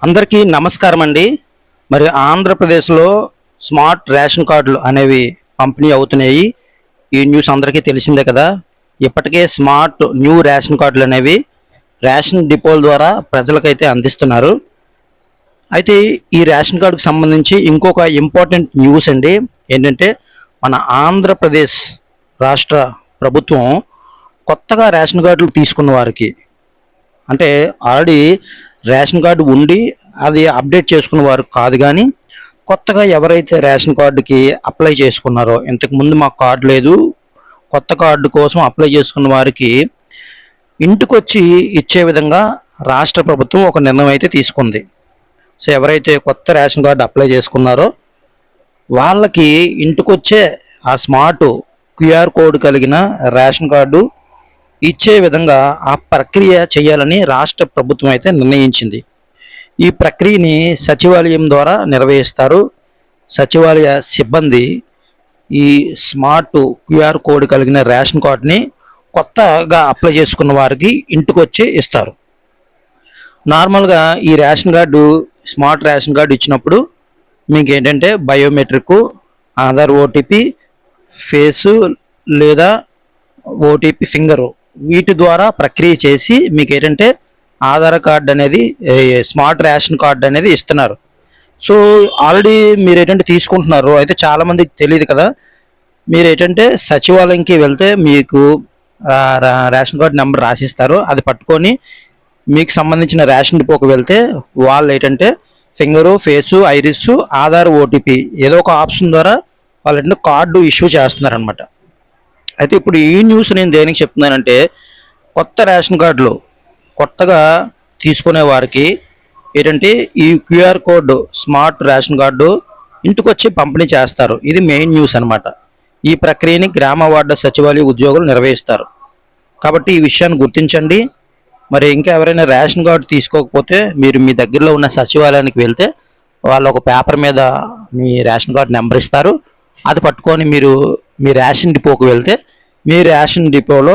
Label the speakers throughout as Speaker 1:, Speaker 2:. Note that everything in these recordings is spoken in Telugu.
Speaker 1: అందరికీ నమస్కారం అండి. మరి ఆంధ్రప్రదేశ్లో స్మార్ట్ రేషన్ కార్డులు అనేవి పంపిణీ అవుతున్నాయి. ఈ న్యూస్ అందరికీ తెలిసిందే కదా. ఇప్పటికే స్మార్ట్ న్యూ రేషన్ కార్డులు అనేవి రేషన్ డిపోల ద్వారా ప్రజలకైతే అందిస్తున్నారు. అయితే ఈ రేషన్ కార్డుకు సంబంధించి ఇంకొక ఇంపార్టెంట్ న్యూస్ అండి. ఏంటంటే మన ఆంధ్రప్రదేశ్ రాష్ట్ర ప్రభుత్వం కొత్తగా రేషన్ కార్డులు తీసుకున్న వారికి, అంటే ఆల్రెడీ రేషన్ కార్డు ఉండి అది అప్డేట్ చేసుకున్న వారు కాదు, కానీ కొత్తగా ఎవరైతే రేషన్ కార్డుకి అప్లై చేసుకున్నారో, ఇంతకుముందు మాకు కార్డు లేదు, కొత్త కార్డు కోసం అప్లై చేసుకున్న వారికి ఇంటికి వచ్చి ఇచ్చే విధంగా రాష్ట్ర ప్రభుత్వం ఒక నిర్ణయం అయితే తీసుకుంది. సో ఎవరైతే కొత్త రేషన్ కార్డు అప్లై చేసుకున్నారో వాళ్ళకి ఇంటికి వచ్చే ఆ స్మార్ట్ క్యూఆర్ కోడ్ కలిగిన రేషన్ కార్డు ఇచ్చే విధంగా ఆ ప్రక్రియ చేయాలని రాష్ట్ర ప్రభుత్వం అయితే నిర్ణయించింది. ఈ ప్రక్రియని సచివాలయం ద్వారా నిర్వహిస్తారు. సచివాలయ సిబ్బంది ఈ స్మార్ట్ క్యూఆర్ కోడ్ కలిగిన రేషన్ కార్డుని కొత్తగా అప్లై చేసుకున్న వారికి ఇంటికి వచ్చి ఇస్తారు. నార్మల్గా ఈ ration card, smart ration card ఇచ్చినప్పుడు మీకు ఏంటంటే బయోమెట్రిక్, ఆధార్ ఓటీపీ, ఫేసు లేదా ఓటీపీ ఫింగరు, వీటి ద్వారా ప్రక్రియ చేసి మీకు ఏంటంటే ఆధార్ కార్డు అనేది, స్మార్ట్ రేషన్ కార్డు అనేది ఇస్తున్నారు. సో ఆల్రెడీ మీరు ఏంటంటే తీసుకుంటున్నారు. అయితే చాలామందికి తెలియదు కదా. మీరు ఏంటంటే సచివాలయంకి వెళ్తే మీకు రేషన్ కార్డు నెంబర్ రాసిస్తారు. అది పట్టుకొని మీకు సంబంధించిన రేషన్ డిపోకి వెళ్తే వాళ్ళు ఏంటంటే finger, face, iris, Aadhaar, OTP ఏదో ఒక ఆప్షన్ ద్వారా వాళ్ళు ఏంటంటే కార్డు ఇష్యూ చేస్తున్నారనమాట. అయితే ఇప్పుడు ఈ న్యూస్ నేను దేనికి చెప్తున్నానంటే, కొత్త రేషన్ కార్డులు కొత్తగా తీసుకునే వారికి ఏంటంటే ఈ QR code smart ration card ఇంటికి వచ్చి పంపిణీ చేస్తారు. ఇది మెయిన్ న్యూస్ అనమాట. ఈ ప్రక్రియని గ్రామ వార్డు సచివాలయ ఉద్యోగులు నిర్వహిస్తారు. కాబట్టి ఈ విషయాన్ని గుర్తించండి. మరి ఇంకా ఎవరైనా రేషన్ కార్డు తీసుకోకపోతే మీరు మీ దగ్గరలో ఉన్న సచివాలయానికి వెళ్తే వాళ్ళు ఒక పేపర్ మీద మీ రేషన్ కార్డు నెంబర్ ఇస్తారు. అది పట్టుకొని మీరు మీ రేషన్ డిపోకి వెళ్తే మీ రేషన్ డిపోలో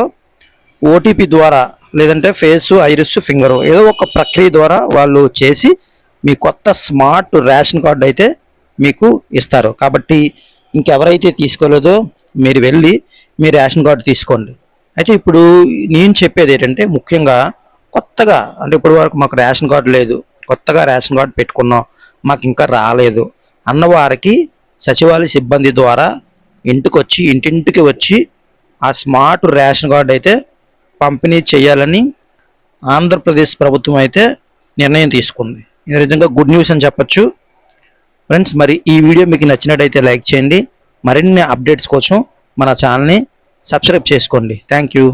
Speaker 1: ఓటీపీ ద్వారా లేదంటే ఫేసు, ఐరిస్, ఫింగరు ఏదో ఒక ప్రక్రియ ద్వారా వాళ్ళు చేసి మీ కొత్త స్మార్ట్ రేషన్ కార్డు అయితే మీకు ఇస్తారు. కాబట్టి ఇంకెవరైతే తీసుకోలేదో మీరు వెళ్ళి మీ రేషన్ కార్డు తీసుకోండి. అయితే ఇప్పుడు నేను చెప్పేది ఏంటంటే, ముఖ్యంగా కొత్తగా, అంటే ఇప్పటి వరకు మాకు రేషన్ కార్డు లేదు, కొత్తగా రేషన్ కార్డు పెట్టుకున్నాం, మాకు ఇంకా రాలేదు అన్నవారికి సచివాలయ సిబ్బంది ద్వారా ఇంటింటికి వచ్చి ఆ స్మార్ట్ రేషన్ కార్డు అయితే పంపిణీ చేయాలని ఆంధ్రప్రదేశ్ ప్రభుత్వం అయితే నిర్ణయం తీసుకుంది. ఇది నిజంగా గుడ్ న్యూస్ అని చెప్పొచ్చు. ఫ్రెండ్స్, మరి ఈ వీడియో మీకు నచ్చినట్టయితే లైక్ చేయండి. మరిన్ని అప్డేట్స్ కోసం మన ఛానల్ని సబ్స్క్రైబ్ చేసుకోండి. Thank you.